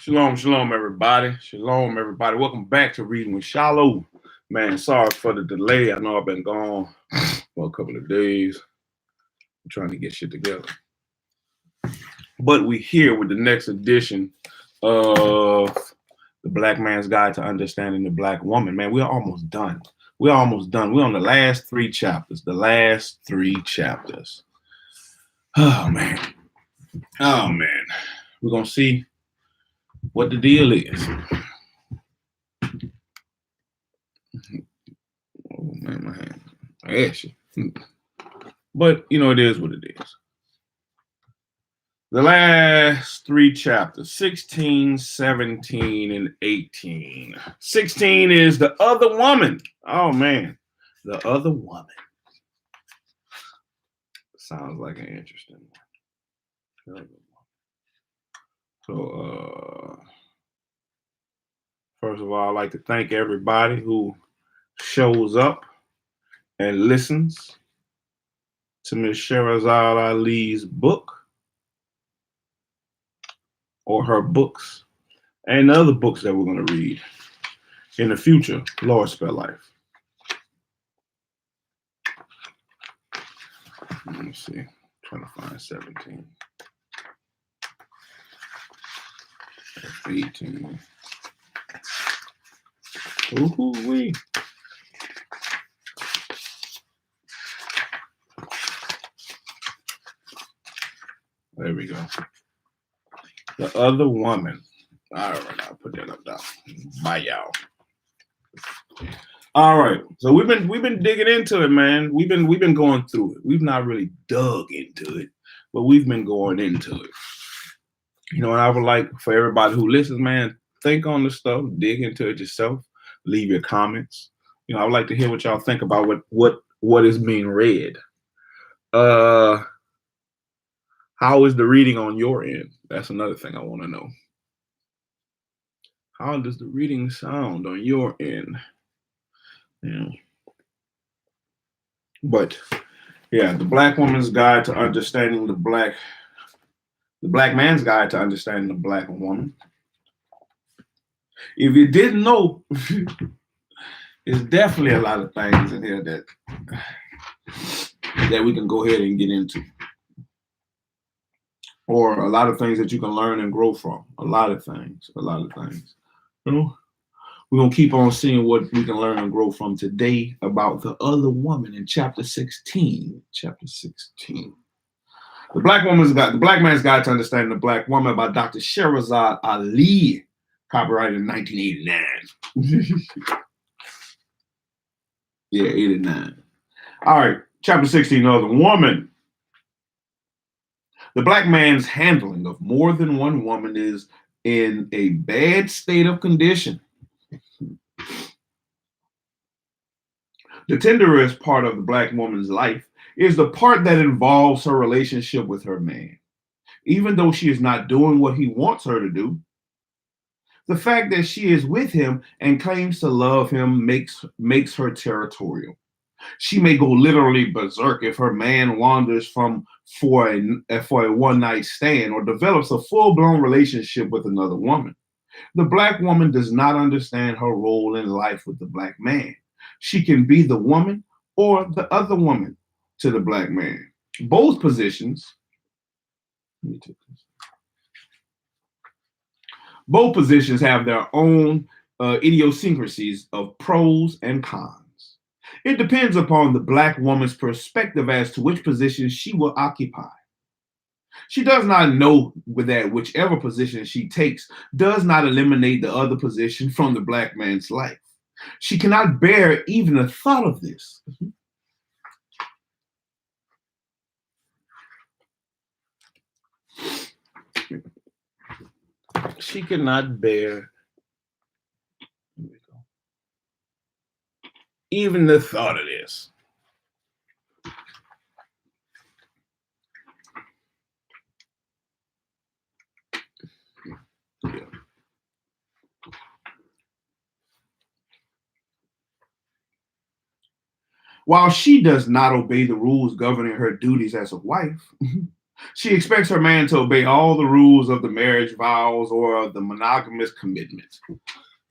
Shalom, shalom, everybody. Shalom, everybody. Welcome back to Reading with Shiloh. Man, sorry for the delay. I know I've been gone for a couple of days. I'm trying to get shit together. But we're here with the next edition of The Black Man's Guide to Understanding the Black Woman. Man, we're almost done. We're almost done. We're on the last three chapters. The last three chapters. Oh, man. Oh, man. We're going to see what the deal is. Oh man, my hand. I asked you. But you know, it is what it is. The last three chapters, 16, 17, and 18. 16 is the other woman. Oh man, the other woman. Sounds like an interesting one. So first of all, I'd like to thank everybody who shows up and listens to Miss Shahrazad Ali's book or her books and the other books that we're going to read in the future. Lord spare life. Let me see. I'm trying to find 17. 18. Ooh-wee. There we go. The other woman. All right, I'll put that up down. Bye, y'all. All right, so we've been digging into it, man. We've been going through it. We've not really dug into it, but we've been going into it. You know, and I would like for everybody who listens, man, think on the stuff, dig into it yourself, leave your comments. You know, I would like to hear what y'all think about what is being read. How is the reading on your end? That's another thing I want to know. How does the reading sound on your end? Yeah. But yeah, the Black Woman's Guide to Understanding the Black Man's Guide to Understanding the Black Woman. If you didn't know, there's definitely a lot of things in here that we can go ahead and get into. Or a lot of things that you can learn and grow from. A lot of things. You know, we're going to keep on seeing what we can learn and grow from today about the other woman in chapter 16. Chapter 16. The Black Man's Guide to Understanding the Black Woman by Dr. Shahrazad Ali, copyrighted in 1989. Yeah, 89. All right, chapter 16, Other Woman. The black man's handling of more than one woman is in a bad state of condition. The tenderest part of the black woman's life is the part that involves her relationship with her man. Even though she is not doing what he wants her to do, the fact that she is with him and claims to love him makes her territorial. She may go literally berserk if her man wanders for a one-night stand or develops a full-blown relationship with another woman. The black woman does not understand her role in life with the black man. She can be the woman or the other woman to the black man. Both positions have their own idiosyncrasies of pros and cons. It depends upon the black woman's perspective as to which position she will occupy. She does not know that whichever position she takes does not eliminate the other position from the black man's life. She cannot bear even the thought of this. She cannot bear even the thought of this. Yeah. While she does not obey the rules governing her duties as a wife, She expects her man to obey all the rules of the marriage vows or of the monogamous commitment.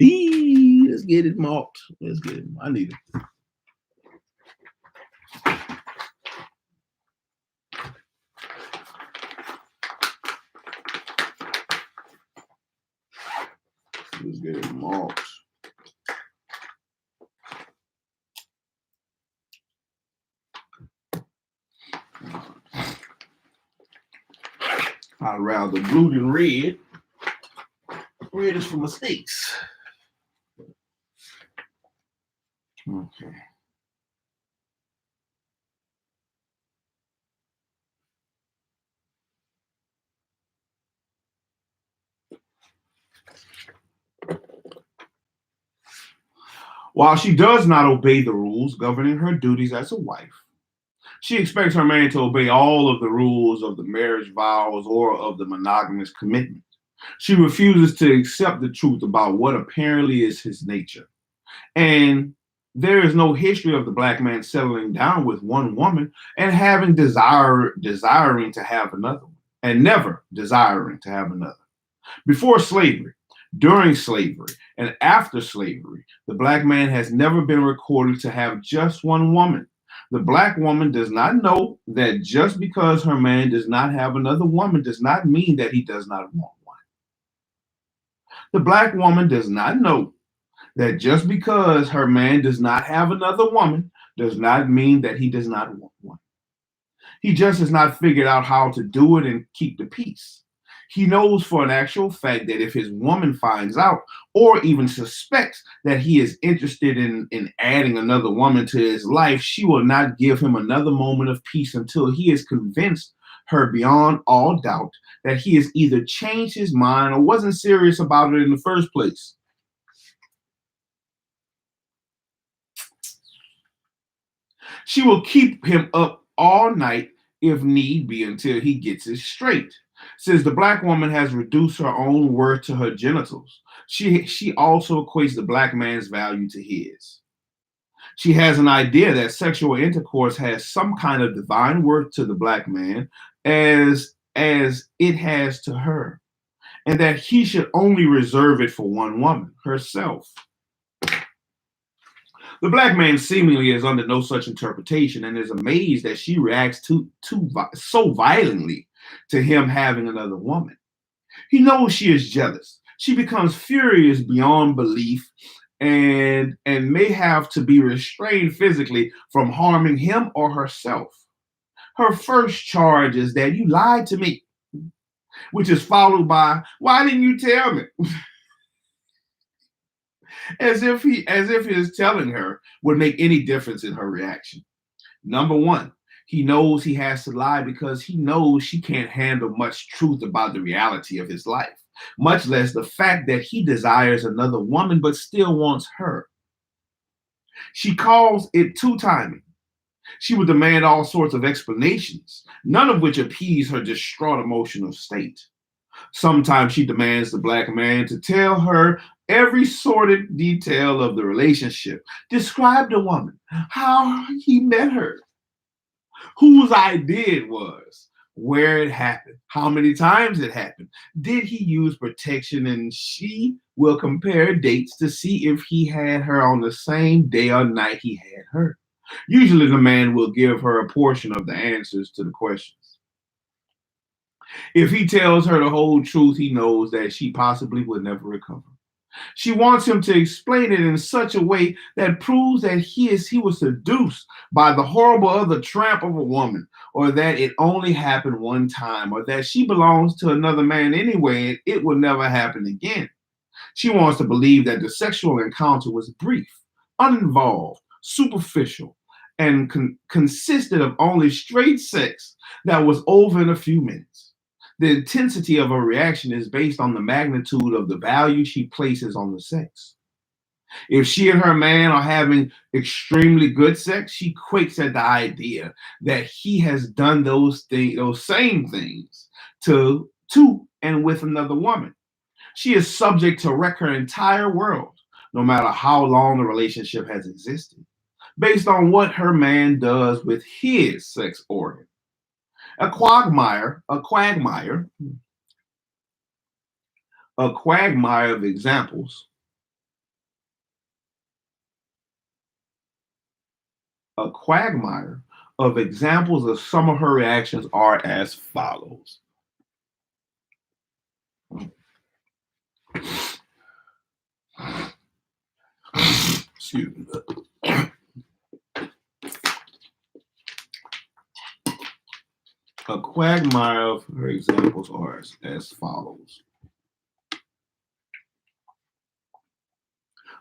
Let's get it marked. Let's get it. I need it. Let's get it marked. I'd rather blue than red. Red is for mistakes. Okay. While she does not obey the rules governing her duties as a wife, she expects her man to obey all of the rules of the marriage vows or of the monogamous commitment. She refuses to accept the truth about what apparently is his nature. And there is no history of the black man settling down with one woman and having desiring to have another one, and never desiring to have another. Before slavery, during slavery, and after slavery, the black man has never been recorded to have just one woman. The black woman does not know that just because her man does not have another woman does not mean that he does not want one. The black woman does not know that just because her man does not have another woman does not mean that he does not want one. He just has not figured out how to do it and keep the peace. He knows for an actual fact that if his woman finds out or even suspects that he is interested in adding another woman to his life, she will not give him another moment of peace until he is convinced her beyond all doubt that he has either changed his mind or wasn't serious about it in the first place. She will keep him up all night if need be until he gets it straight. Since the black woman has reduced her own worth to her genitals, she also equates the black man's value to his. She has an idea that sexual intercourse has some kind of divine worth to the black man as it has to her, and that he should only reserve it for one woman, herself. The black man seemingly is under no such interpretation and is amazed that she reacts so violently to him having another woman. He knows she is jealous. She becomes furious beyond belief and may have to be restrained physically from harming him or herself. Her first charge is that you lied to me, which is followed by, why didn't you tell me? as if his telling her would make any difference in her reaction. Number one, he knows he has to lie because he knows she can't handle much truth about the reality of his life, much less the fact that he desires another woman but still wants her. She calls it two-timing. She would demand all sorts of explanations, none of which appease her distraught emotional state. Sometimes she demands the black man to tell her every sordid detail of the relationship, describe the woman, how he met her, whose idea it was, where it happened, how many times it happened, did he use protection, and she will compare dates to see if he had her on the same day or night he had her. Usually the man will give her a portion of the answers to the questions. If he tells her the whole truth, he knows that she possibly would never recover. She wants him to explain it in such a way that proves that he was seduced by the horrible other tramp of a woman, or that it only happened one time, or that she belongs to another man anyway and it will never happen again. She wants to believe that the sexual encounter was brief, uninvolved, superficial, and consisted of only straight sex that was over in a few minutes. The intensity of her reaction is based on the magnitude of the value she places on the sex. If she and her man are having extremely good sex, she quakes at the idea that he has done those same things to and with another woman. She is subject to wreck her entire world, no matter how long the relationship has existed, based on what her man does with his sex organ. A quagmire of examples. A quagmire of examples of some of her reactions are as follows. Excuse me. A quagmire of her examples are as follows.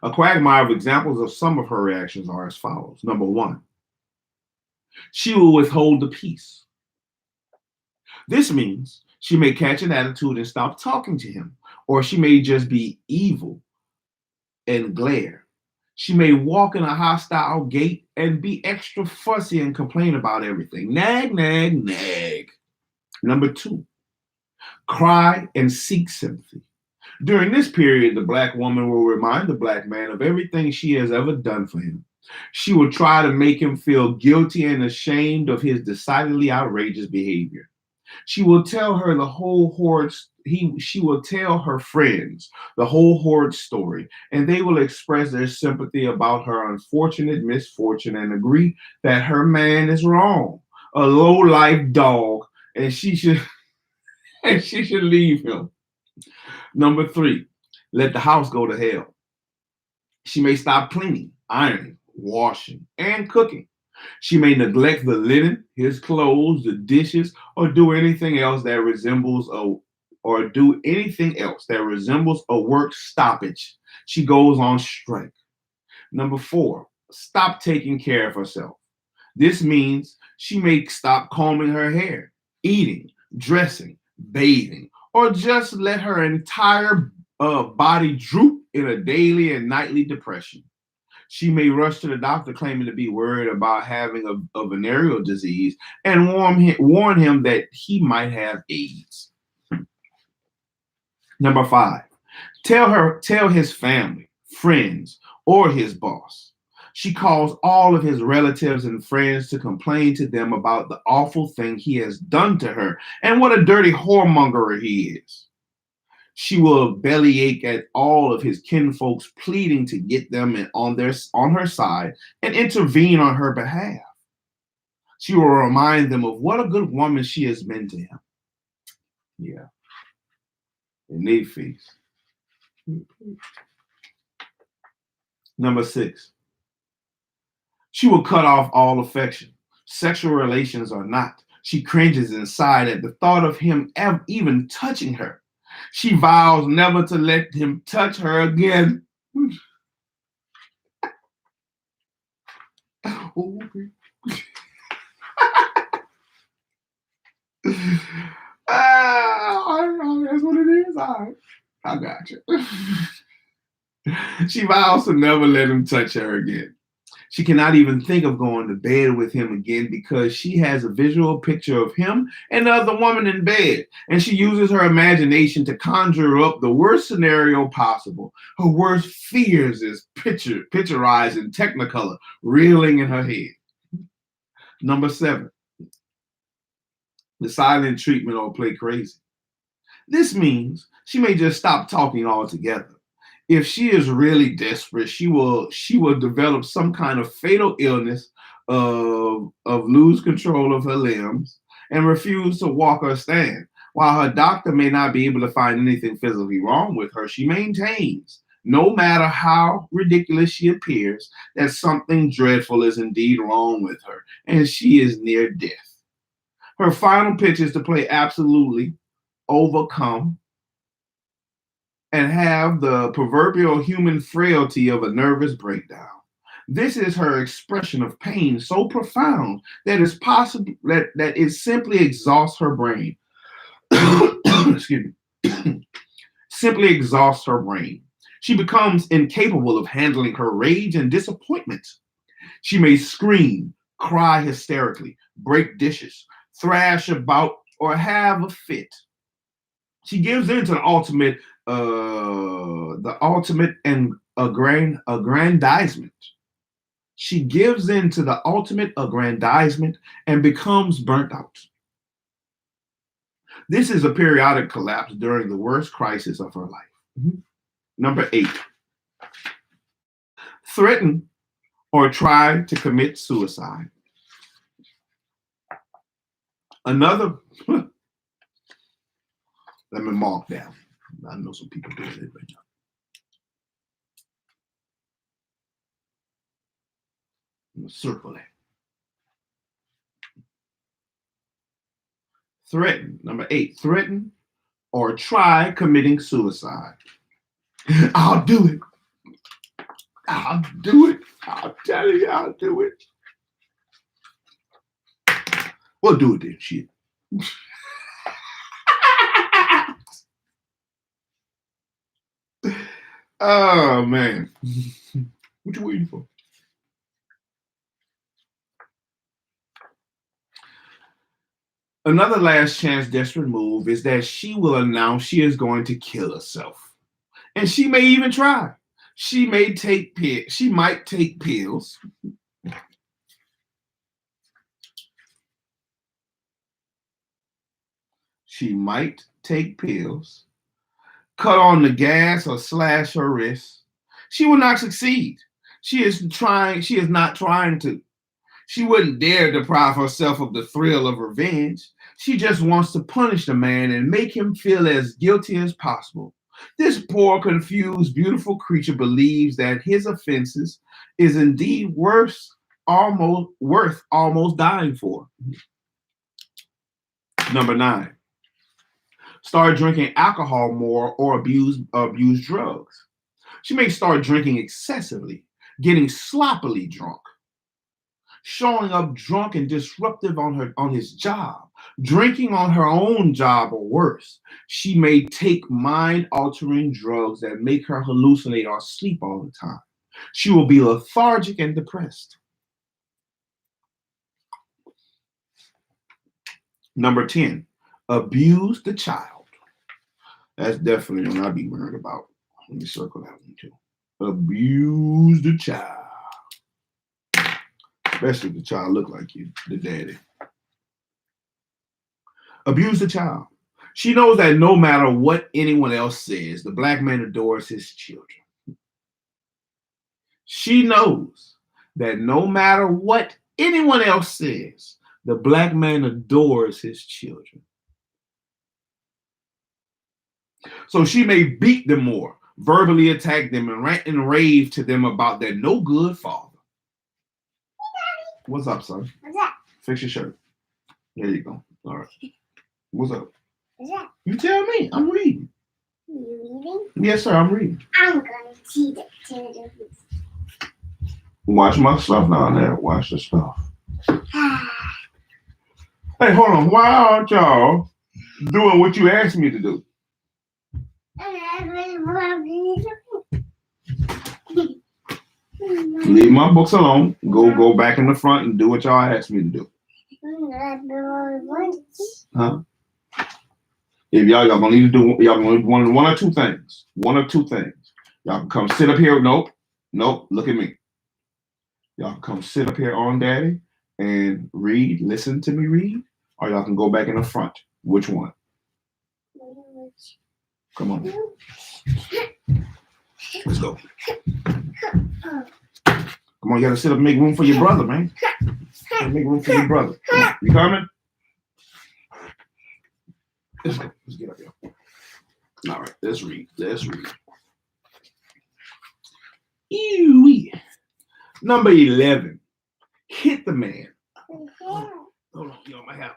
A quagmire of examples of some of her reactions are as follows. Number one, she will withhold the peace. This means she may catch an attitude and stop talking to him, or she may just be evil and glare. She may walk in a hostile gait and be extra fussy and complain about everything. Nag, nag, nag. Number two, cry and seek sympathy. During this period, the black woman will remind the black man of everything she has ever done for him. She will try to make him feel guilty and ashamed of his decidedly outrageous behavior. She will tell her the whole horde. She will tell her friends the whole horde story, and they will express their sympathy about her unfortunate misfortune and agree that her man is wrong, a low-life dog, and she should leave him. Number three, let the house go to hell. She may stop cleaning, ironing, washing, and cooking. She may neglect the linen, his clothes, the dishes, or do anything else that resembles a work stoppage. She goes on strike. Number four, stop taking care of herself. This means she may stop combing her hair, eating, dressing, bathing, or just let her entire body droop in a daily and nightly depression. She may rush to the doctor claiming to be worried about having a venereal disease and warn him that he might have AIDS. Number five, tell his family, friends, or his boss. She calls all of his relatives and friends to complain to them about the awful thing he has done to her and what a dirty whoremonger he is. She will bellyache at all of his kinfolks, pleading to get them on her side and intervene on her behalf. She will remind them of what a good woman she has been to him. Yeah, in their face. Number six, she will cut off all affection, sexual relations or not. She cringes inside at the thought of him even touching her. She vows never to let him touch her again. That's what it is. All right. I got you. She vows to never let him touch her again. She cannot even think of going to bed with him again because she has a visual picture of him and the other woman in bed, and she uses her imagination to conjure up the worst scenario possible. Her worst fears is picturized in Technicolor, reeling in her head. Number seven, the silent treatment or play crazy. This means she may just stop talking altogether. If she is really desperate, she will develop some kind of fatal illness of lose control of her limbs and refuse to walk or stand. While her doctor may not be able to find anything physically wrong with her, she maintains, no matter how ridiculous she appears, that something dreadful is indeed wrong with her, and she is near death. Her final pitch is to play absolutely, overcome, and have the proverbial human frailty of a nervous breakdown. This is her expression of pain so profound that it's possible that it simply exhausts her brain. Excuse me. Simply exhausts her brain. She becomes incapable of handling her rage and disappointment. She may scream, cry hysterically, break dishes, thrash about, or have a fit. She gives in to the ultimate and aggrandizement. She gives in to the ultimate aggrandizement and becomes burnt out. This is a periodic collapse during the worst crisis of her life. Number 8, threaten or try to commit suicide. Another, let me mark down. I know some people doing it right now. I'm gonna circle that. Threaten. Number 8, threaten or try committing suicide. I'll do it. I'll do it. I'll tell you, I'll do it. We'll do it then, shit. Oh, man. What you waiting for? Another last chance desperate move is that she will announce she is going to kill herself. And she may even try. She might take pills. She might take pills, cut on the gas, or slash her wrist. She will not succeed. She is not trying to. She wouldn't dare deprive herself of the thrill of revenge. She just wants to punish the man and make him feel as guilty as possible. This poor, confused, beautiful creature believes that his offenses is indeed worth almost dying for. Number 9, start drinking alcohol more or abuse drugs. She may start drinking excessively, getting sloppily drunk, showing up drunk and disruptive on his job, drinking on her own job or worse. She may take mind-altering drugs that make her hallucinate or sleep all the time. She will be lethargic and depressed. Number 10, abuse the child. That's definitely one I'd be worried about. Let me circle that one too. Abuse the child. Especially if the child look like you, the daddy. Abuse the child. She knows that no matter what anyone else says, the black man adores his children. She knows that no matter what anyone else says, the black man adores his children. So she may beat them more, verbally attack them, and rant and rave to them about their no good father. What's up, son? What's up? Fix your shirt. There you go. All right. What's up? What's up? You tell me. I'm reading. You reading? Yes, sir. I'm reading. I'm gonna see the children. Watch my stuff down there. Watch the stuff. Hey, hold on. Why aren't y'all doing what you asked me to do? Leave my books alone. Go back in the front and do what y'all asked me to do. Huh? If y'all gonna need to do one or two things. One or two things. Y'all can come sit up here. Nope. Look at me. Y'all can come sit up here on daddy and read. Listen to me read. Or y'all can go back in the front. Which one? Come on. Let's go. Come on, you gotta sit up and make room for your brother, man. Make room for your brother. Come on. You coming? Let's go. Let's get up here. All right, let's read. Ew. Number 11. Hit the man. Hold on, you on my hat.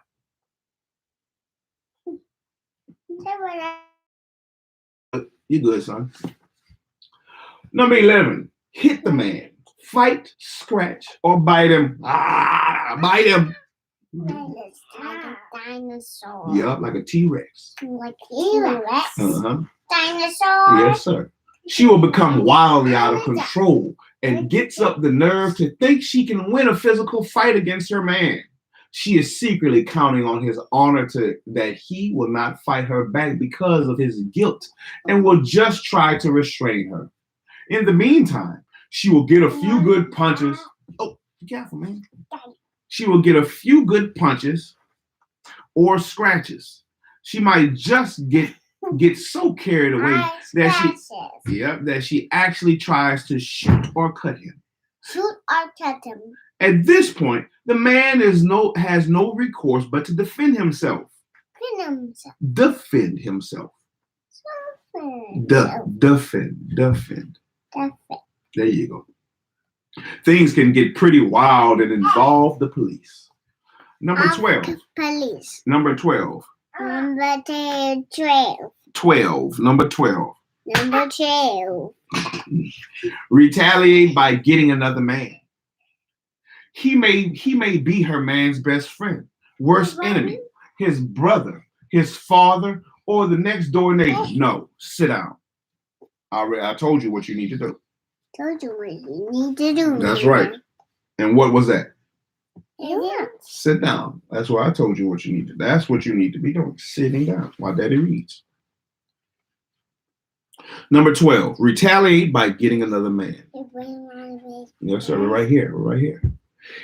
You good, son. Number 11. Hit the man. Fight, scratch, or bite him. Bite him. Like a dinosaur. Yep, like a T-Rex. Like T-Rex? Uh-huh. Dinosaur? Yes, sir. She will become wildly out of control and gets up the nerve to think she can win a physical fight against her man. She is secretly counting on his honor that he will not fight her back because of his guilt and will just try to restrain her. In the meantime, she will get a few good punches. Oh, be careful, man. She will get a few good punches or scratches. She might just get so carried away that she actually tries to shoot or cut him. Shoot or cut him. At this point, the man has no recourse but to defend himself. Defend himself. Defend. There you go. Things can get pretty wild and involve the police. Number 12. Police. Number 12. Number 12. 12. Number 12. Number 12. Retaliate by getting another man. He may be her man's best friend, worst enemy, his brother, his father, or the next door neighbor. No, sit down. I told you what you need to do. Told you what you need to do. That's right. And what was that? Yeah. Sit down. That's why I told you what you need to do. That's what you need to be doing. Sitting down while Daddy reads. Number 12. Retaliate by getting another man. Yes, sir. We're right here. We're right here.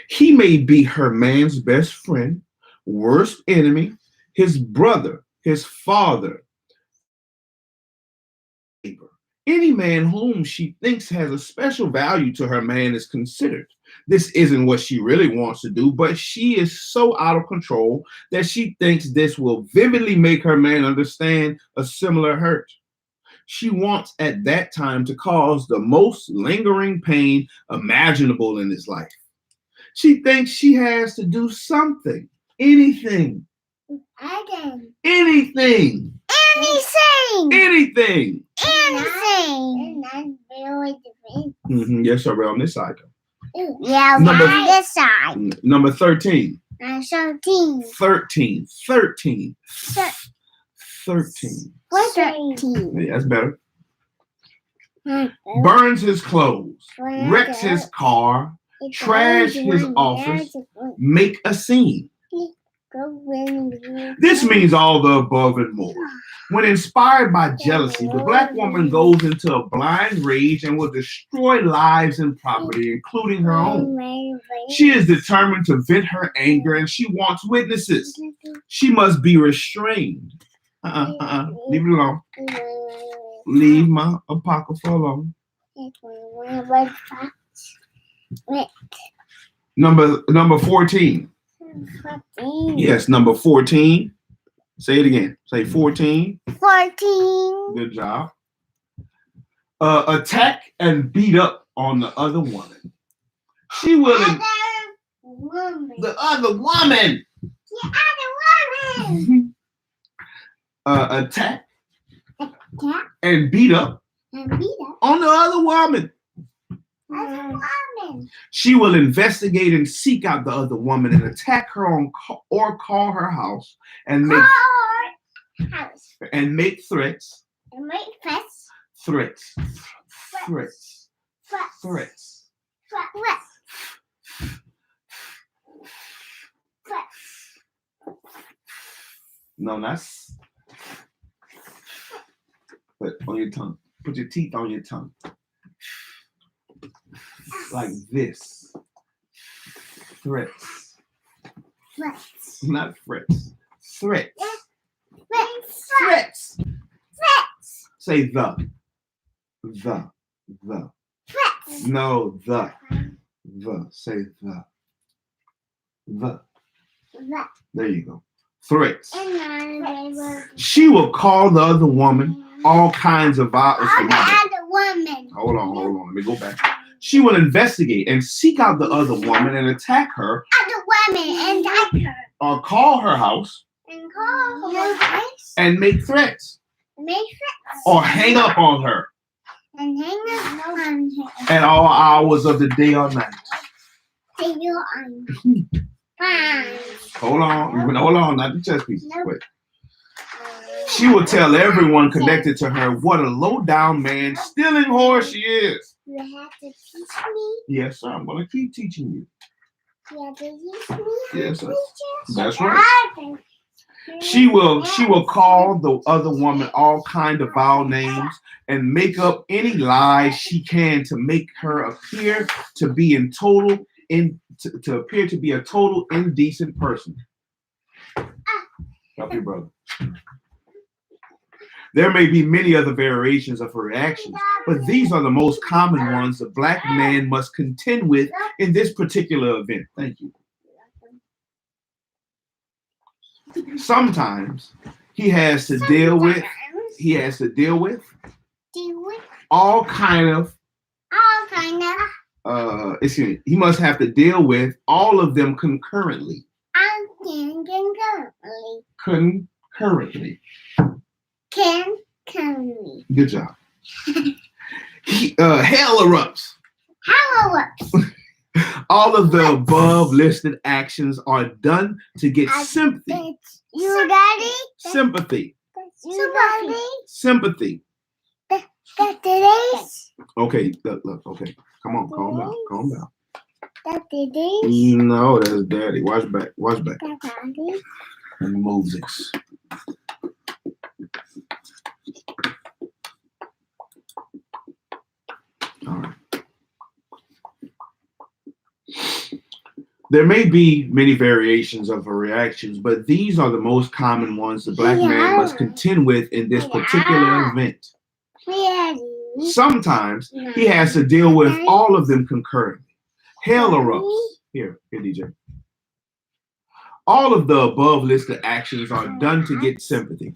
He may be her man's best friend, worst enemy, his brother, his father, neighbor. Any man whom she thinks has a special value to her man is considered. This isn't what she really wants to do, but she is so out of control that she thinks this will vividly make her man understand a similar hurt. She wants at that time to cause the most lingering pain imaginable in his life. She thinks she has to do something, anything. Anything. Yes, sir. On this side. Yeah, on this side. Number 13. 13. 13. 13. 13. 13. Yeah, that's better. Burns his clothes, wrecks his car, trash his office, make a scene. This means all the above and more. When inspired by jealousy, the black woman goes into a blind rage and will destroy lives and property, including her own. She is determined to vent her anger and she wants witnesses. She must be restrained. Leave it alone. Leave my apocrypha alone. Number 14. 14. Yes, number 14. Say it again. Say 14. 14. Good job. Attack and beat up on the other woman. She will. The other woman. Attack and beat up on the other woman. She will investigate and seek out the other woman and attack her or call her house and make threats. Threats. No, that's. Put on your tongue. Put your teeth on your tongue. Like this. Threats. Not threats. Threats. Threats. Say the. No, the. Say the. There you go. Threats. She will call the other woman all kinds of violence. Hold on. Let me go back. She will investigate and seek out the other woman and attack her. Or call her house. And make threats. Or hang up on her. At all hours of the day or night. Hold on, not the chess pieces. Wait. She will tell everyone connected to her what a low-down man, stealing whore she is. You have to teach me? Yes, sir. I'm going to keep teaching you. You have to teach me? Yes, sir. That's right. She will call the other woman all kind of vile names and make up any lies she can to make her appear to be a total indecent person. Help your brother. There may be many other variations of her reactions, but these are the most common ones the black man must contend with in this particular event. Thank you. Sometimes he has to deal with all kind of he must have to deal with all of them concurrently. Concurrently. Good job. Hell erupts. All of the above listed actions are done to get sympathy. You daddy? Sympathy. Sympathy. Sympathy. That is. Okay, look, okay. Come on, calm down. That is. No, that's daddy. Watch back. That daddy. Let me move this. All right. There may be many variations of her reactions, but these are the most common ones the black man must contend with in this particular event. Sometimes he has to deal with all of them concurrently. Hell erupts. Here, DJ. All of the above listed actions are done to get sympathy.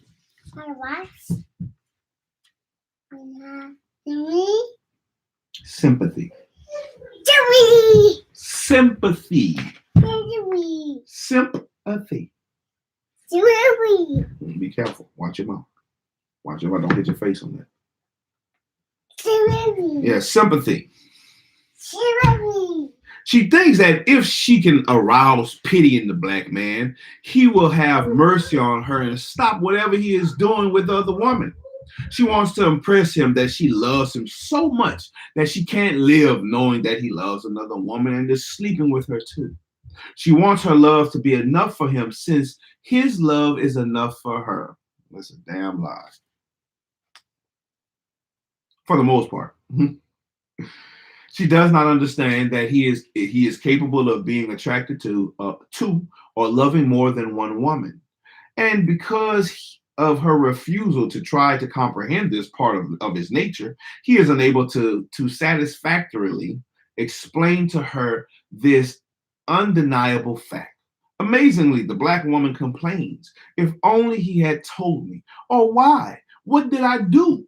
Sympathy. Sympathy. Sympathy. Be careful. Watch your mouth. Watch your mouth. Don't hit your face on that. Yeah, sympathy. She thinks that if she can arouse pity in the black man, he will have mercy on her and stop whatever he is doing with the other woman. She wants to impress him that she loves him so much that she can't live knowing that he loves another woman and is sleeping with her too. She wants her love to be enough for him since his love is enough for her. That's a damn lie. For the most part. She does not understand that he is capable of being attracted to or loving more than one woman. And because of her refusal to try to comprehend this part of his nature, he is unable to satisfactorily explain to her this undeniable fact. Amazingly, the black woman complains, "If only he had told me. Or why? What did I do?"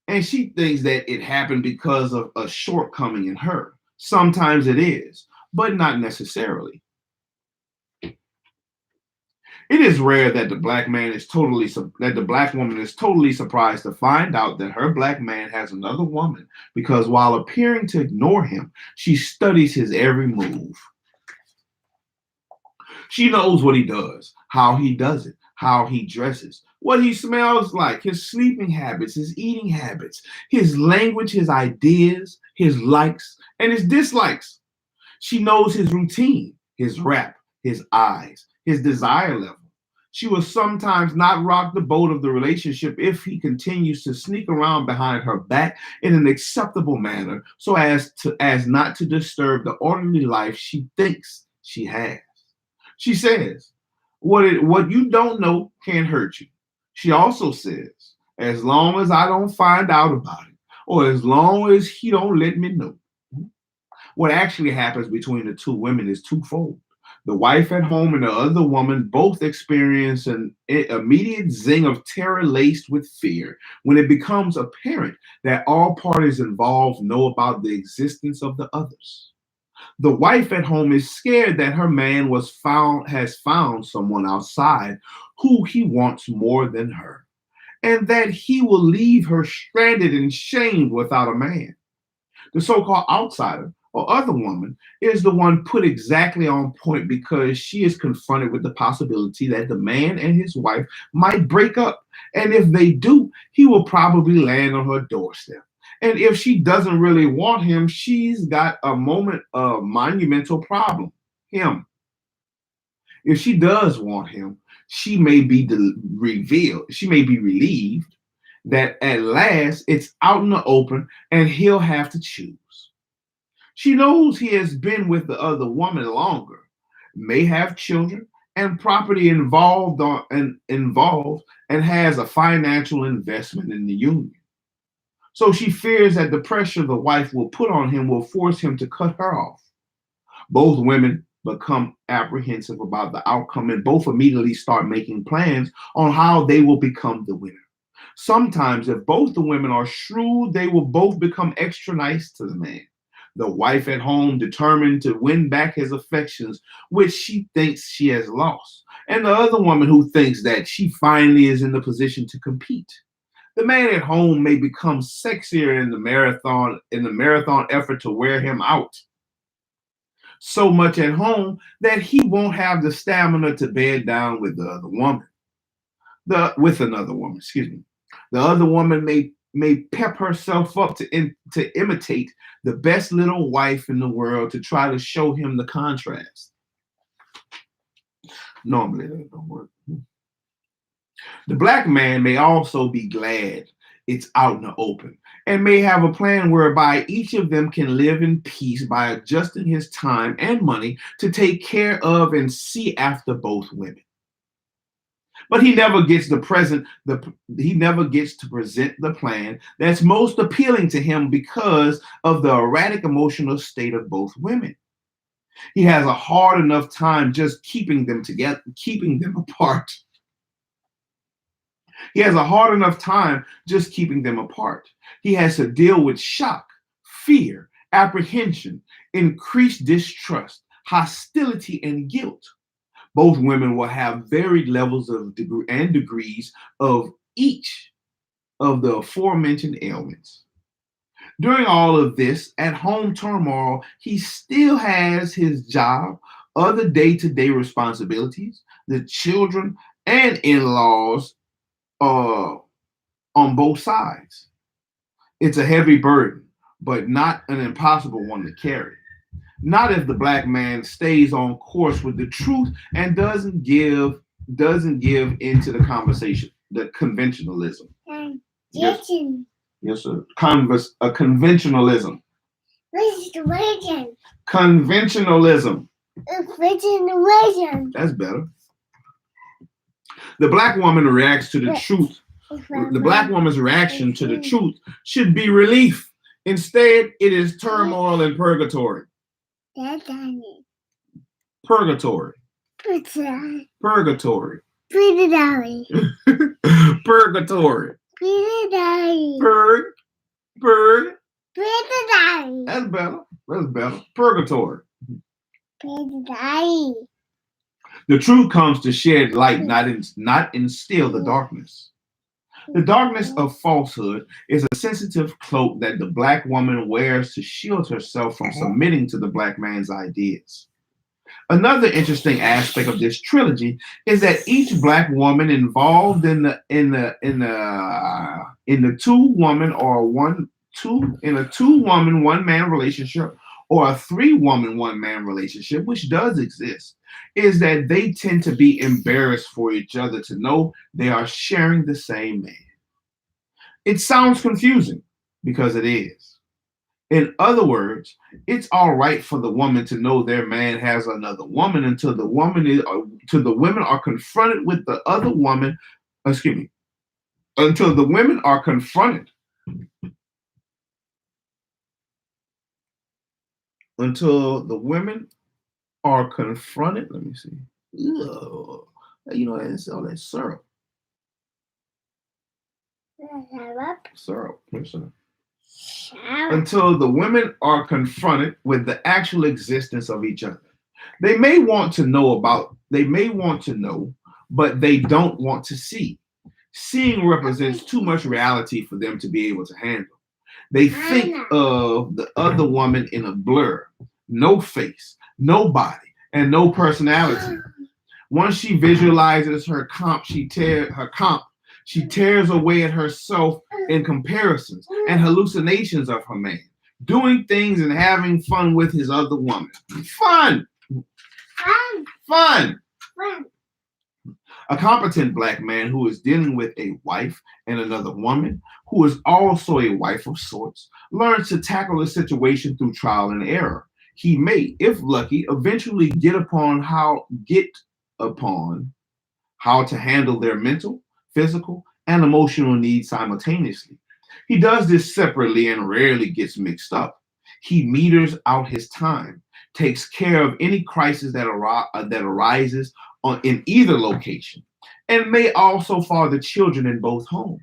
And she thinks that it happened because of a shortcoming in her. Sometimes it is, but not necessarily. It is rare that the black woman is totally surprised to find out that her black man has another woman, because while appearing to ignore him, she studies his every move. She knows what he does, how he does it, how he dresses, what he smells like, his sleeping habits, his eating habits, his language, his ideas, his likes, and his dislikes. She knows his routine, his rap, his eyes, his desire level. She will sometimes not rock the boat of the relationship if he continues to sneak around behind her back in an acceptable manner so as not to disturb the orderly life she thinks she has. She says, what you don't know can't hurt you. She also says, as long as I don't find out about it, or as long as he don't let me know. What actually happens between the two women is twofold. The wife at home and the other woman both experience an immediate zing of terror laced with fear when it becomes apparent that all parties involved know about the existence of the others. The wife at home is scared that her man has found someone outside who he wants more than her, and that he will leave her stranded and shamed without a man. The so-called outsider or other woman is the one put exactly on point because she is confronted with the possibility that the man and his wife might break up. And if they do, he will probably land on her doorstep. And if she doesn't really want him, she's got a monumental problem, him. If she does want him, she may be relieved that at last it's out in the open and he'll have to choose. She knows he has been with the other woman longer, may have children, and property involved and has a financial investment in the union. So she fears that the pressure the wife will put on him will force him to cut her off. Both women become apprehensive about the outcome and both immediately start making plans on how they will become the winner. Sometimes, if both the women are shrewd, they will both become extra nice to the man. The wife at home determined to win back his affections, which she thinks she has lost, and the other woman who thinks that she finally is in the position to compete. The man at home may become sexier in the marathon effort to wear him out so much at home that he won't have the stamina to bed down with the other woman. With another woman, excuse me. The other woman may pep herself up to imitate the best little wife in the world to try to show him the contrast. Normally that don't work. The black man may also be glad it's out in the open and may have a plan whereby each of them can live in peace by adjusting his time and money to take care of and see after both women. But he never gets to present the plan that's most appealing to him because of the erratic emotional state of both women. He has a hard enough time just keeping them together, keeping them apart. He has a hard enough time just keeping them apart. He has to deal with shock, fear, apprehension, increased distrust, hostility, and guilt. Both women will have varied levels of degrees of each of the aforementioned ailments. During all of this at-home turmoil, he still has his job, other day-to-day responsibilities, the children and in-laws on both sides. It's a heavy burden, but not an impossible one to carry. Not if the black man stays on course with the truth and doesn't give into the conversation, the conventionalism. Yes, yes, sir. Conventionalism. What's the version? Conventionalism. Conventionalism. That's better. The black woman reacts to the truth. The black woman's reaction to the truth should be relief. Instead, it is turmoil and purgatory. Purgatory. Purgatory. Purgatory. Purgatory. Purgatory. Purg. Purgatory. That's better. That's better. Purgatory. Purgatory. The truth comes to shed light, not instill the darkness. The darkness of falsehood is a sensitive cloak that the black woman wears to shield herself from submitting to the black man's ideas. Another interesting aspect of this trilogy is that each black woman involved in a two-woman one-man relationship or a three-woman one-man relationship, which does exist, is that they tend to be embarrassed for each other to know they are sharing the same man. It sounds confusing because it is. In other words, it's all right for the woman to know their man has another woman until the women are confronted with the other woman. Excuse me. Until the women are confronted. Until the women are confronted. Let me see. Ugh. You know, it's all that syrup. Syrup. Yes, sir. Until the women are confronted with the actual existence of each other. They may want to know, but they don't want to see. Seeing represents too much reality for them to be able to handle. They think of the other woman in a blur, no face, no body, and no personality. Once she visualizes her comp, she tears away at herself in comparisons and hallucinations of her man, doing things and having fun with his other woman. Fun. A competent black man who is dealing with a wife and another woman, who is also a wife of sorts, learns to tackle the situation through trial and error. He may, if lucky, eventually get upon how to handle their mental, physical, and emotional needs simultaneously. He does this separately and rarely gets mixed up. He meters out his time, takes care of any crisis that arises in either location, and may also father children in both homes.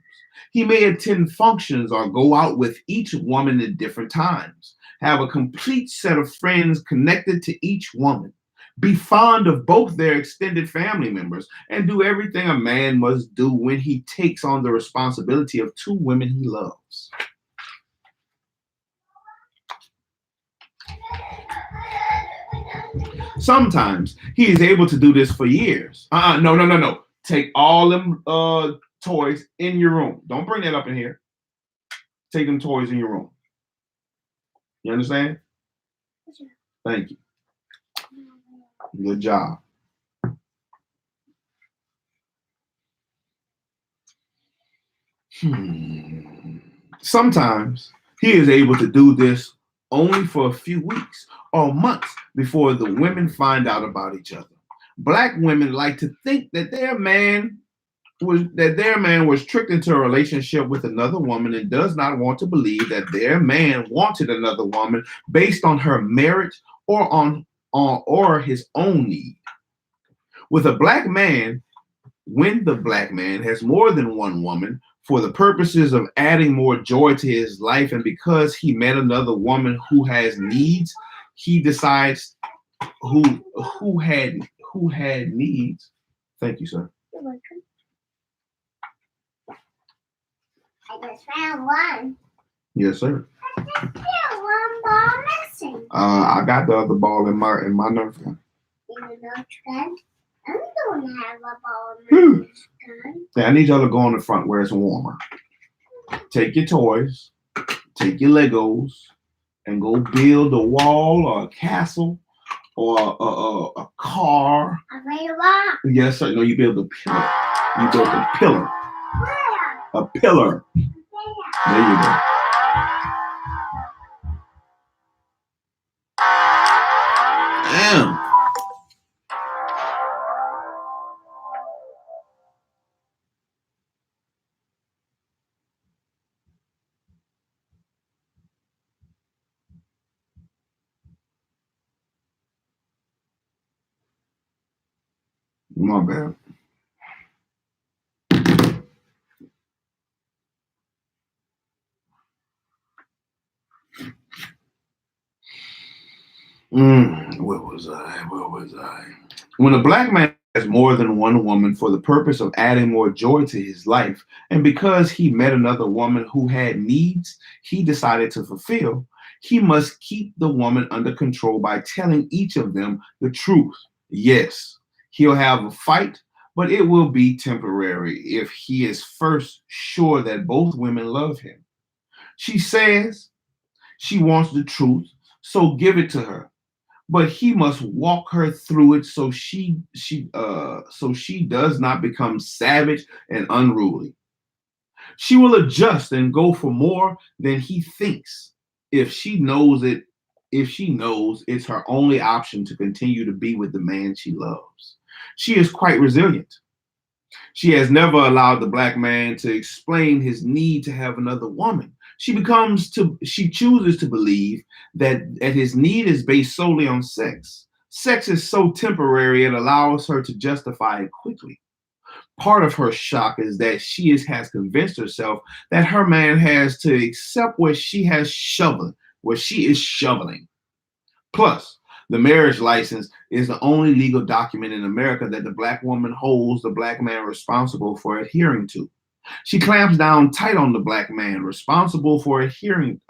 He may attend functions or go out with each woman at different times, have a complete set of friends connected to each woman, be fond of both their extended family members, and do everything a man must do when he takes on the responsibility of two women he loves. Sometimes he is able to do this for years. No. Take all them toys in your room. Don't bring that up in here. Take them toys in your room. You understand? Thank you. Good job. Sometimes he is able to do this only for a few weeks or months before the women find out about each other. Black women like to think that their man was tricked into a relationship with another woman and does not want to believe that their man wanted another woman based on her merit or his own need. With a black man, when the black man has more than one woman for the purposes of adding more joy to his life, and because he met another woman who has needs, he decides who had needs. Thank you, sir. You're welcome. I just found one. Yes, sir. I just found one ball missing. I got the other ball in my Nerf gun. In the Nerf gun? I don't have a ball in my gun. Yeah, I need y'all to go on the front where it's warmer. Take your toys, take your Legos, and go build a wall or a castle or a car. I made a wall. Yes, sir. No, you build a pillar. You built a pillar. Where? A pillar. There you go. Damn. My bad. Where was I? When a black man has more than one woman for the purpose of adding more joy to his life, and because he met another woman who had needs he decided to fulfill, he must keep the woman under control by telling each of them the truth. Yes, he'll have a fight, but it will be temporary if he is first sure that both women love him. She says she wants the truth, so give it to her. But he must walk her through it so she does not become savage and unruly. She will adjust and go for more than he thinks if she knows it's her only option to continue to be with the man she loves. She is quite resilient. She has never allowed the black man to explain his need to have another woman. She chooses to believe that his need is based solely on sex. Sex is so temporary it allows her to justify it quickly. Part of her shock is that has convinced herself that her man has to accept what she is shoveling. Plus, the marriage license is the only legal document in America that the black woman holds the black man responsible for adhering to. She clamps down tight on the black man responsible for adhering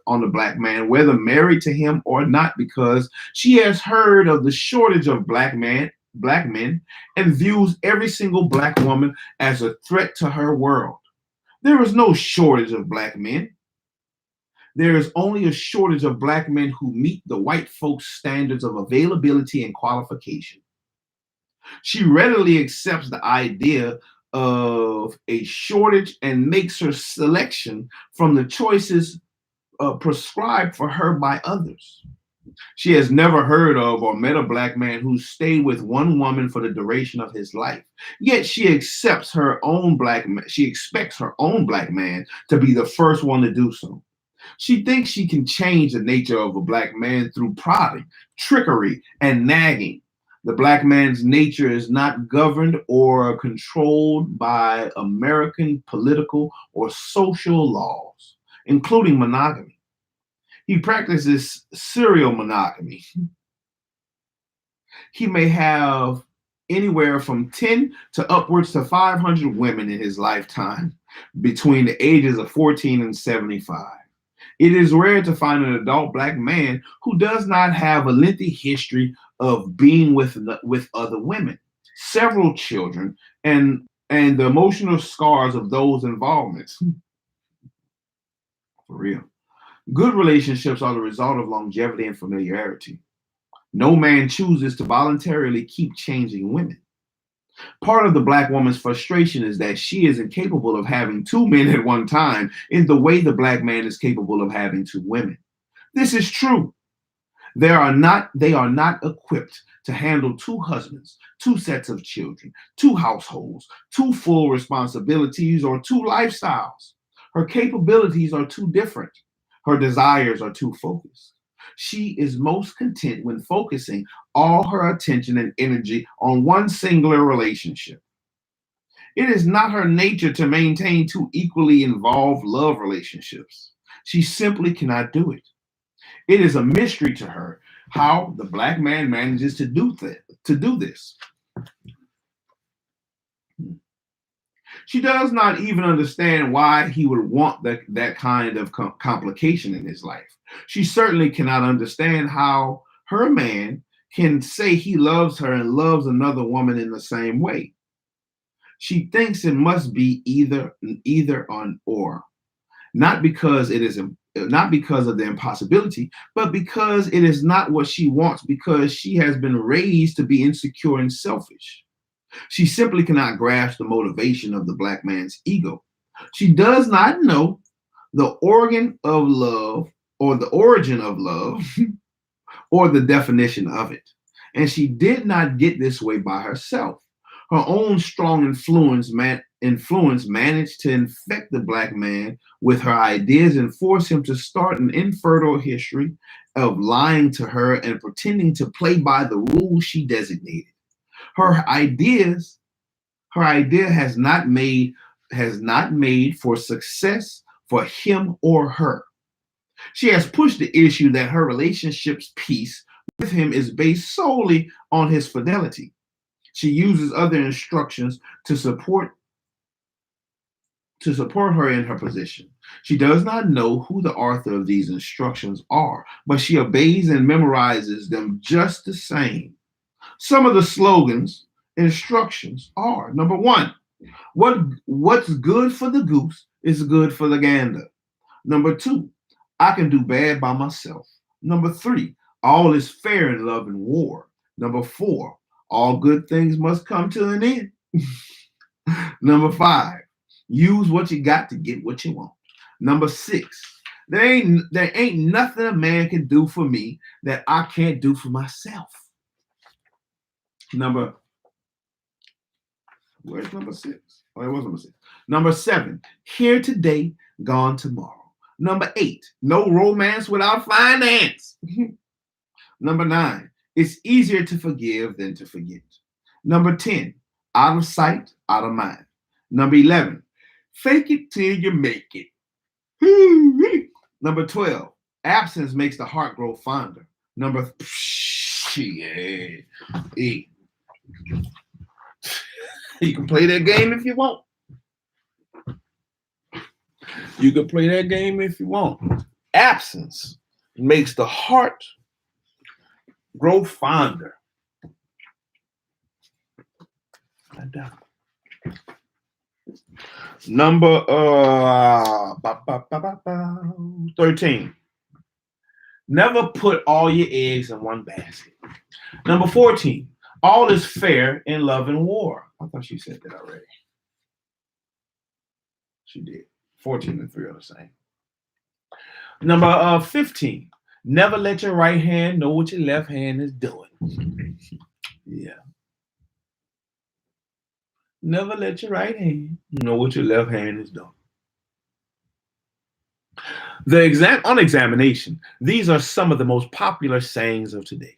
on the black man, whether married to him or not, because she has heard of the shortage of black men, and views every single black woman as a threat to her world. There is no shortage of black men. There is only a shortage of black men who meet the white folks' standards of availability and qualification. She readily accepts the idea of a shortage and makes her selection from the choices prescribed for her by others. She has never heard of or met a black man who stayed with one woman for the duration of his life. Yet she accepts her own black man. She expects her own black man to be the first one to do so. She thinks she can change the nature of a black man through prodding, trickery, and nagging. The black man's nature is not governed or controlled by American political or social laws, including monogamy. He practices serial monogamy. He may have anywhere from 10 to upwards to 500 women in his lifetime between the ages of 14 and 75. It is rare to find an adult black man who does not have a lengthy history of being with other women, several children, and the emotional scars of those involvements. For real. Good relationships are the result of longevity and familiarity. No man chooses to voluntarily keep changing women. Part of the black woman's frustration is that she is incapable of having two men at one time in the way the black man is capable of having two women. This is true. They are not equipped to handle two husbands, two sets of children, two households, two full responsibilities, or two lifestyles. Her capabilities are too different. Her desires are too focused. She is most content when focusing all her attention and energy on one singular relationship. It is not her nature to maintain two equally involved love relationships. She simply cannot do it. It is a mystery to her how the black man manages to do this. She does not even understand why he would want that kind of complication in his life. She certainly cannot understand how her man can say he loves her and loves another woman in the same way. She thinks it must be either on or, not because of the impossibility, but because it is not what she wants, because she has been raised to be insecure and selfish. She simply cannot grasp the motivation of the black man's ego. She does not know the organ of love or the origin of love or the definition of it. And she did not get this way by herself. Her own strong influence managed to infect the black man with her ideas and force him to start an infertile history of lying to her and pretending to play by the rules she designated. Her idea has not made for success for him or her. She has pushed the issue that her relationship's peace with him is based solely on his fidelity. She uses other instructions to support her in her position. She does not know who the author of these instructions are, but she obeys and memorizes them just the same. Some of the slogans, instructions are: number one, what's good for the goose is good for the gander. Number two, I can do bad by myself. Number three, all is fair in love and war. Number four, all good things must come to an end. Number five, use what you got to get what you want. Number six, there ain't nothing a man can do for me that I can't do for myself. Where's number six? Oh, it was number six. Number seven, here today, gone tomorrow. Number eight, no romance without finance. Number nine, it's easier to forgive than to forget. Number 10, out of sight, out of mind. Number 11, fake it till you make it. Number 12, absence makes the heart grow fonder. Number, yeah, you can play that game if you want. You can play that game if you want. Absence makes the heart grow fonder. Number 13. Never put all your eggs in one basket. Number 14. All is fair in love and war. I thought she said that already. She did. 14 and 3 are the same. Number 15. Never let your right hand know what your left hand is doing. Yeah. Never let your right hand know what your left hand is doing. On examination, these are some of the most popular sayings of today.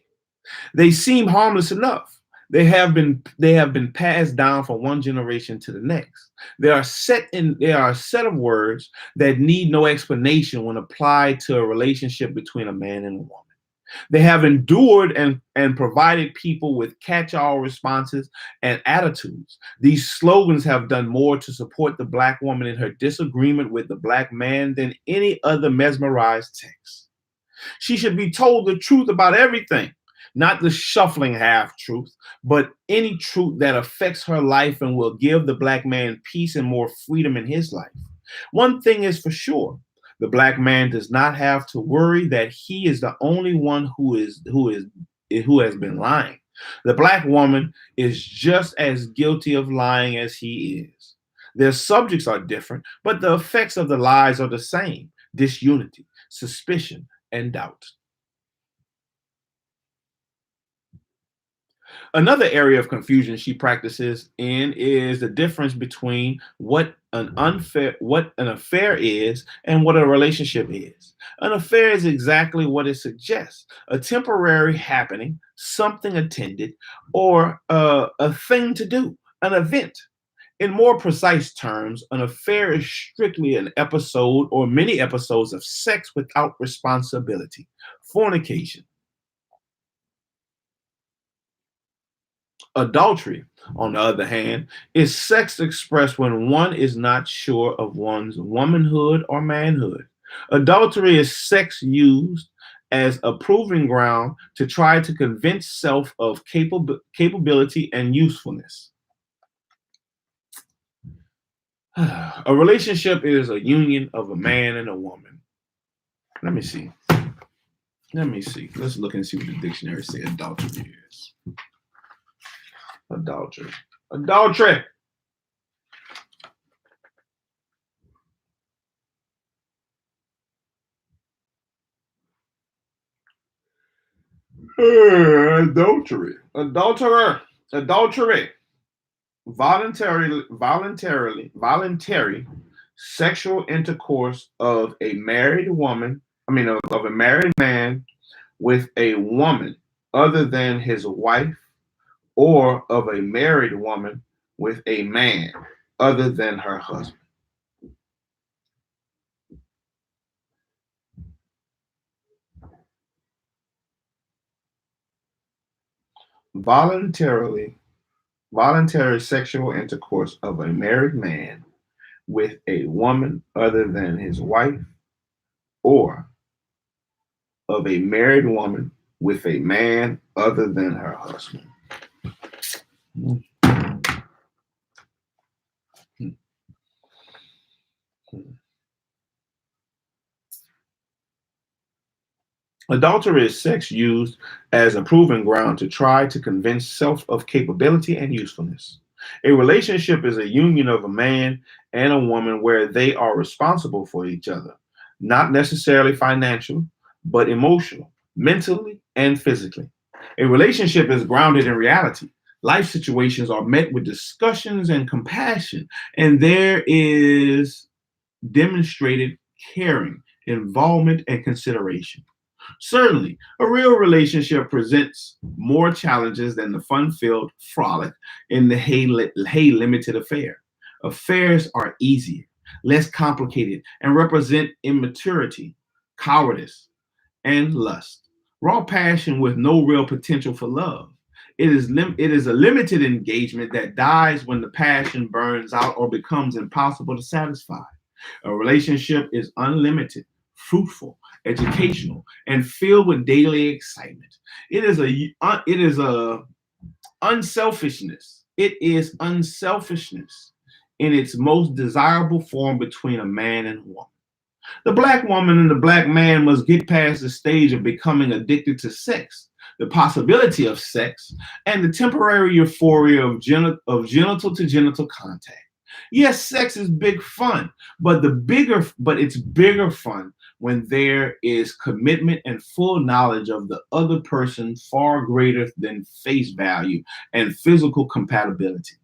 They seem harmless enough. They have been passed down from one generation to the next. They are a set of words that need no explanation when applied to a relationship between a man and a woman. They have endured and provided people with catch-all responses and attitudes. These slogans have done more to support the Black woman in her disagreement with the Black man than any other mesmerized text. She should be told the truth about everything, not the shuffling half truth, but any truth that affects her life and will give the Black man peace and more freedom in his life. One thing is for sure. The Black man does not have to worry that he is the only one who has been lying. The Black woman is just as guilty of lying as he is. Their subjects are different, but the effects of the lies are the same: disunity, suspicion, and doubt. Another area of confusion she practices in is the difference between what an affair is and what a relationship is. An affair is exactly what it suggests: a temporary happening, something attended, or a thing to do, an event. In more precise terms, an affair is strictly an episode or many episodes of sex without responsibility, fornication. Adultery, on the other hand, is sex expressed when one is not sure of one's womanhood or manhood. Adultery is sex used as a proving ground to try to convince self of capability and usefulness. A relationship is a union of a man and a woman. Let me see. Let me see. Let's look and see what the dictionary says adultery is. Adultery. Adultery. Adultery. Adulterer. Adultery. Voluntary sexual intercourse of a married woman, of a married man with a woman other than his wife, or of a married woman with a man other than her husband. Voluntary sexual intercourse of a married man with a woman other than his wife, or of a married woman with a man other than her husband. Adultery is sex used as a proving ground to try to convince self of capability and usefulness. A relationship is a union of a man and a woman where they are responsible for each other, not necessarily financial, but emotional, mentally, and physically. A relationship is grounded in reality. Life situations are met with discussions and compassion, and there is demonstrated caring, involvement, and consideration. Certainly, a real relationship presents more challenges than the fun-filled frolic in the Hay Limited affair. Affairs are easier, less complicated, and represent immaturity, cowardice, and lust. Raw passion with no real potential for love. It is a limited engagement that dies when the passion burns out or becomes impossible to satisfy. A relationship is unlimited, fruitful, educational, and filled with daily excitement. It is unselfishness. It is unselfishness in its most desirable form between a man and a woman. The Black woman and the Black man must get past the stage of becoming addicted to sex, the possibility of sex, and the temporary euphoria of genital to genital contact. Yes, sex is big fun, but it's bigger fun when there is commitment and full knowledge of the other person far greater than face value and physical compatibility.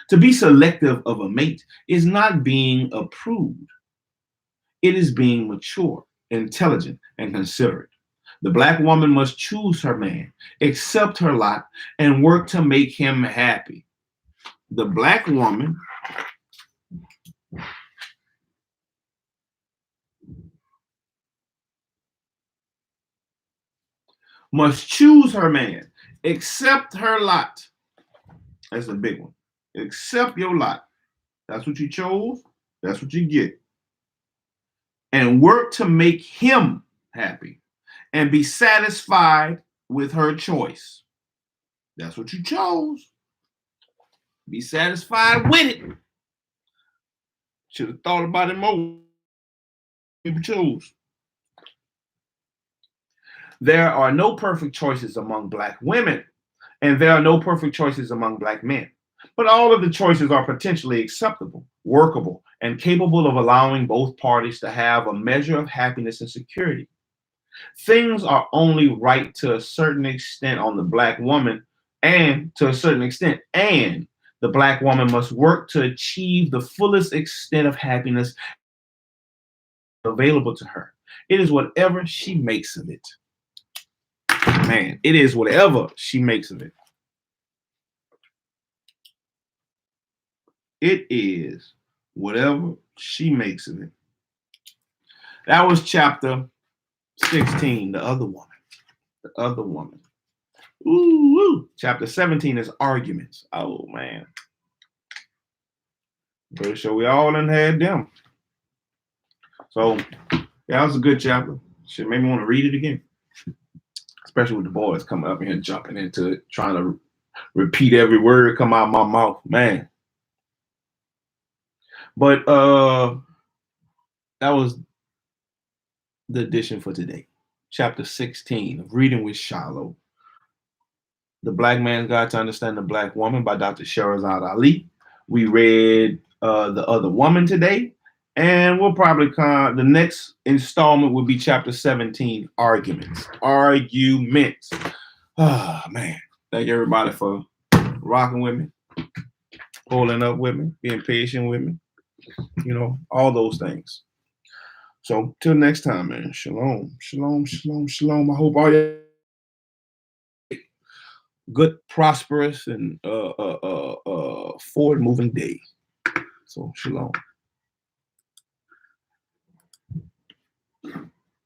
To be selective of a mate is not being a prude. It is being mature, intelligent, and considerate. The Black woman must choose her man, accept her lot, and work to make him happy. The Black woman must choose her man, accept her lot. That's the big one. Accept your lot. That's what you chose. That's what you get. And work to make him happy and be satisfied with her choice. That's what you chose. Be satisfied with it. Should have thought about it more. You chose. There are no perfect choices among Black women, and there are no perfect choices among Black men. But all of the choices are potentially acceptable, workable, and capable of allowing both parties to have a measure of happiness and security. Things are only right to a certain extent on the Black woman, and to a certain extent, and the Black woman must work to achieve the fullest extent of happiness available to her. It is whatever she makes of it. Man, it is whatever she makes of it. It is whatever she makes of it. That was chapter 16, the other woman. The other woman. Ooh. Chapter 17 is arguments. Oh, man. Pretty sure we all done had them. So, yeah, that was a good chapter. Shit made me want to read it again. Especially with the boys coming up here and jumping into it, trying to repeat every word come out of my mouth. Man. But that was the edition for today. Chapter 16 of Reading with Shiloh. The Black Man's Guide to Understand the Black Woman by Dr. Shahrazad Ali. We read The Other Woman today. And we'll probably the next installment will be chapter 17, Arguments. Arguments. Oh, man. Thank everybody for rocking with me, pulling up with me, being patient with me. You know, all those things. So till next time, man. Shalom, shalom, shalom, shalom. I hope all you good, prosperous, and forward-moving day. So shalom.